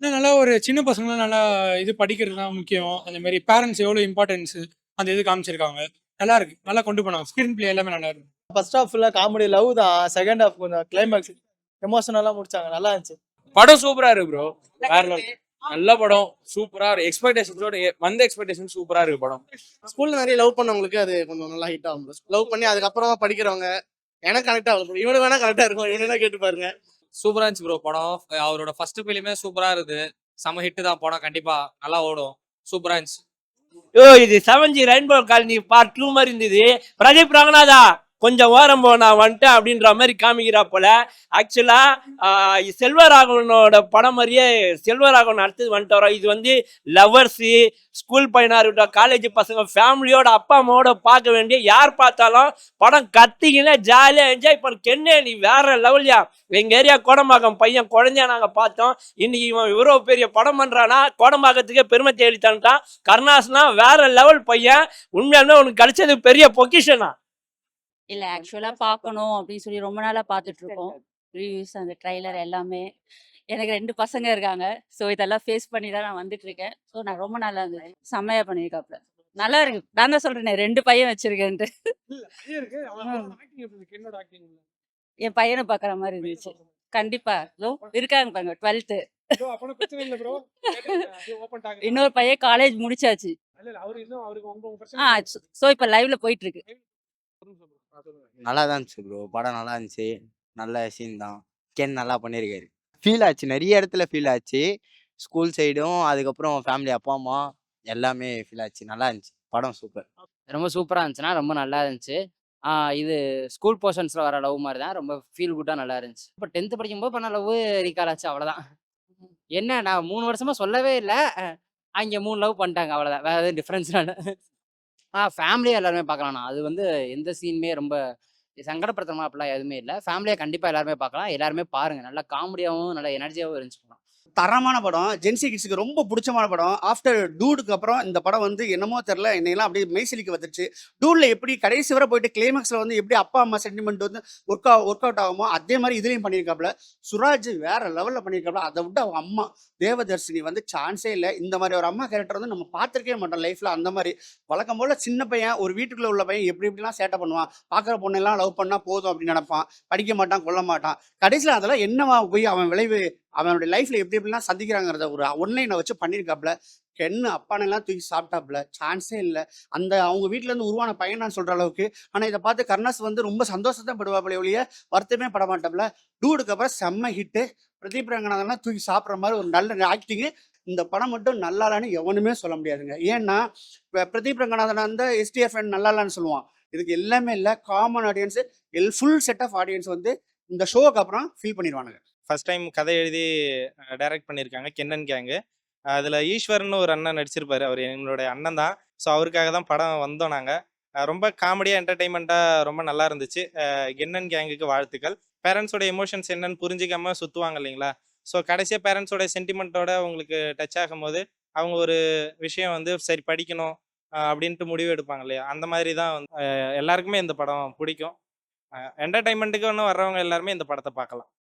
இன்னும் நல்லா ஒரு சின்ன பசங்கலாம் நல்லா இது படிக்கிறது தான் முக்கியம். அந்த மாரி பேரண்ட்ஸ் எவ்வளோ இம்பார்ட்டன்ஸ் அந்த இது காமிச்சிருக்காங்க. நல்லா இருக்கு. நல்லா கொண்டு போனாங்க. ஸ்க்ரீன் பிளே எல்லாமே நல்லா இருக்கு. ஃபர்ஸ்ட் ஹாஃப் ஃபுல்லா காமெடி லவ் தான். செகண்ட் ஹாஃப் கொஞ்சம் கிளைமாக்ஸ் எமோஷனலா முடிச்சாங்க. நல்லா இருந்துச்சு. படம் சூப்பரா இருக்கு ப்ரோ. வேற level. நல்ல படம் சூப்பரா இருக்கு. எக்ஸ்பெக்டேஷன்ஸோட வந்த எக்ஸ்பெக்டேஷன் சூப்பரா இருக்கு படம். ஸ்கூல்ல நிறைய லவ் பண்ணவங்களுக்கு அது கொஞ்சம் நல்லா ஹிட் ஆகும். லவ் பண்ணி அதுக்கப்புறமா படிக்கிறவங்க எனக்கு கனெக்ட் ஆகும். இவனு வேணா கரெக்டா இருக்கும். இவனு வேணா கேட்டு பாருங்க. சூப்பரா இருந்துச்சு ப்ரோ படம். அவரோட ஃபர்ஸ்ட் ஃபிலிமே சூப்பரா இருக்குது. செம ஹிட் தான் படம். கண்டிப்பா நல்லா ஓடும். சூப்பரா இருந்துச்சு. இது 7G ரெயின்போ காலனி பார்ட் 2 மாதிரி இருந்தது. பிரதீப் ரங்கநாதா கொஞ்சம் ஓரம் போனா வந்துட்டேன் அப்படின்ற மாதிரி காமிக்கிறா போல. ஆக்சுவலா செல்வராகவனோட படம் மாதிரியே செல்வராகவன் அடுத்தது வந்துட்டு வரோம். இது வந்து லவர்ஸு, ஸ்கூல் பையனா இருக்கட்டும், காலேஜ் பசங்க ஃபேமிலியோட அப்பா அம்மாவோட பார்க்க வேண்டிய யார் பார்த்தாலும் படம் கத்திக்கினா ஜாலியாக என்ஜாய் பண்ண. கென்னே நீ வேற லெவல்யா. எங்க ஏரியா கோடம்பாக்கம் பையன் குழந்தையா நாங்க பார்த்தோம். இன்னைக்கு இவன் இவ்வளோ பெரிய படம் பண்றானா கோடம்பாக்கத்துக்கே பெருமை தேடி தந்துட்டான். கருணாஸ்னா வேற லெவல் பையன். உண்மையாலுமே உனக்கு கிடைச்சது பெரிய பொக்கிஷனா. இல்ல ஆக்சுவலா பார்க்கணும் அப்படின்னு சொல்லி ரொம்ப நாளா பார்த்துட்டு இருக்கோம். ரிவ்யூஸ் அந்த ட்ரைலர் எல்லாமே. எனக்கு 2 பசங்க இருக்காங்க. ஸோ இதெல்லாம் ஃபேஸ் பண்ணி தான் நான் வந்துட்டு இருக்கேன். ஸோ நான் ரொம்ப நல்லா இருந்தது. செம்மையா பண்ணியிருக்காப்ல. நல்லா இருக்கு. நான் தான் சொல்றேனே 2 பையன் வச்சிருக்கேன்ட்டு. இல்ல பையன் இருக்கு. அவன் ம். ஆக்டிங் எப்படி இருக்கு? என்னோட ஆக்டிங். என் பையனை பார்க்குற மாதிரி இருந்துச்சு. கண்டிப்பா. இதோ இருக்காங்க பாருங்க 12th. ப்ரோ அப்பனா பிரச்சனை இல்ல ப்ரோ. Open talk. இன்னொரு பையன் காலேஜ் முடிச்சாச்சு. இல்ல இல்ல அவரு இன்னும் அவருக்கு உங்க ஆ பிரச்சனை. ஸோ இப்போ லைவ்ல போயிட்டு இருக்கு. நல்லா தான் இருந்துச்சு ப்ரோ. படம் நல்லா இருந்துச்சு. நல்ல சீன் தான். கென் நல்லா பண்ணியிருக்காரு. ஃபீல் ஆச்சு. நிறைய இடத்துல ஃபீல் ஆச்சு. ஸ்கூல் சைடும், அதுக்கப்புறம் ஃபேமிலி அப்பா, அம்மா எல்லாமே ஃபீல் ஆச்சு. நல்லா இருந்துச்சு. படம் சூப்பர். ரொம்ப சூப்பரா இருந்துச்சுன்னா, ரொம்ப நல்லா இருந்துச்சு. இது ஸ்கூல் போர்ஷன்ஸ்ல வர லவ் மாதிரி தான். ரொம்ப ஃபீல் குட்டா நல்லா இருந்துச்சு. இப்போ 10th படிக்கும்போது பண்ண லவ் ரீகால் ஆச்சு அவ்வளோதான். என்ன நான் 3 வருஷமா சொல்லவே இல்ல. அங்கே 3 லவ் பண்ணிட்டாங்க அவ்வளோதான். வேற எதுவும் டிஃப்ரென்ஸ்லாம் இல்ல. ஃபேமிலியா எல்லாருமே பார்க்கலாம்ண்ணா. அது வந்து எந்த சீனுமே ரொம்ப சங்கடப்படுத்துற மாதிரி அப்படிலாம் எதுவுமே இல்ல. ஃபேமிலியா கண்டிப்பா எல்லாருமே பார்க்கலாம். எல்லாருமே பாருங்க. நல்லா காமெடியாவும், நல்லா எனர்ஜியாவும் இருந்துச்சு படம். தரமான படம். ஜென்சி கிட்ஸுக்கு ரொம்ப பிடிச்சமான படம். ஆஃப்டர் டூடுக்கு அப்புறம் இந்த படம் வந்து என்னமோ தெரியல, என்னையெல்லாம் அப்படியே மெய்சிலிக்க வந்துருச்சு. டூட்ல எப்படி கடைசி வரை போயிட்டு கிளைமேக்ஸ்ல வந்து எப்படி அப்பா அம்மா சென்டிமெண்ட் வந்து ஒர்க் அவுட் ஆகுமோ அதே மாதிரி இதுலயும் பண்ணியிருக்காப்புல. சுராஜ் வேற லெவல்ல பண்ணியிருக்காப்புல. அதை விட்டு அவங்க அம்மா தேவதர்ஷினி வந்து சான்ஸே இல்லை. இந்த மாதிரி ஒரு அம்மா கேரக்டர் வந்து நம்ம பார்த்துருக்கவே மாட்டோம் லைஃப்ல. அந்த மாதிரி வழக்கம் போல சின்ன பையன், ஒரு வீட்டுக்குள்ள உள்ள பையன் எப்படி எப்படிலாம் சேட்டை பண்ணுவான், பார்க்குற பொண்ணெல்லாம் லவ் பண்ணா போதும் அப்படின்னு நினைப்பான், படிக்க மாட்டான், கொல்ல மாட்டான். கடைசியில் அதெல்லாம் என்னவா போய் அவன் விளைவு அவனுடைய லைஃப்ல எப்படி எப்படிலாம் சந்திக்கிறாங்கிறத ஒரு ஒன்லைனை வச்சு பண்ணியிருக்காப்புல. கென்னு அப்பானெல்லாம் தூக்கி சாப்பிட்டாப்புல. சான்ஸே இல்லை. அந்த அவங்க வீட்டுல இருந்து உருவான பையனான்னு சொல்ற அளவுக்கு. ஆனா இதை பார்த்து கருணாஸ் வந்து ரொம்ப சந்தோஷத்தான் படுவாப்புல ஒழிய வருத்தமே பட மாட்டாப்புல. டூடுக்கு அப்புறம் செம்ம ஹிட்டு. பிரதீப் ரங்கநாதன்லாம் தூக்கி சாப்பிட்ற மாதிரி ஒரு நல்ல ஆக்டிங்கு. இந்த படம் மட்டும் நல்லா இல்லைன்னு எவனுமே சொல்ல முடியாதுங்க. ஏன்னா பிரதீப் ரங்கநாதன் வந்து எஸ்டிஎஃப் நல்லா இல்லைன்னு சொல்லுவான். இதுக்கு எல்லாமே இல்லை. Common audience full set of audience வந்து இந்த ஷோக்கு அப்புறம் ஃபீல் பண்ணிடுவானுங்க. ஃபர்ஸ்ட் டைம் கதை எழுதி டைரக்ட் பண்ணியிருக்காங்க கென்னன் கேங்கு. அதில் ஈஸ்வரன் ஒரு அண்ணன் நடிச்சிருப்பாரு. அவர் எங்களுடைய அண்ணன் தான். ஸோ அவருக்காக தான் படம் வந்தோம் நாங்கள். ரொம்ப காமெடியாக என்டர்டைன்மெண்ட்டாக ரொம்ப நல்லா இருந்துச்சு. கென்னன் கேங்குக்கு வாழ்த்துக்கள். பேரண்ட்ஸோட எமோஷன்ஸ் என்னன்னு புரிஞ்சிக்காம சுற்றுவாங்க இல்லைங்களா. ஸோ கடைசியாக பேரண்ட்ஸோட சென்டிமெண்ட்டோட அவங்களுக்கு டச் ஆகும்போது அவங்க ஒரு விஷயம் வந்து சரி படிக்கணும் அப்படின்ட்டு முடிவு எடுப்பாங்க இல்லையா. அந்த மாதிரி தான் வந்து எல்லாருக்குமே இந்த படம் பிடிக்கும். என்டர்டைன்மெண்ட்டுக்கு ஒன்று வர்றவங்க எல்லாருமே இந்த படத்தை பார்க்கலாம்.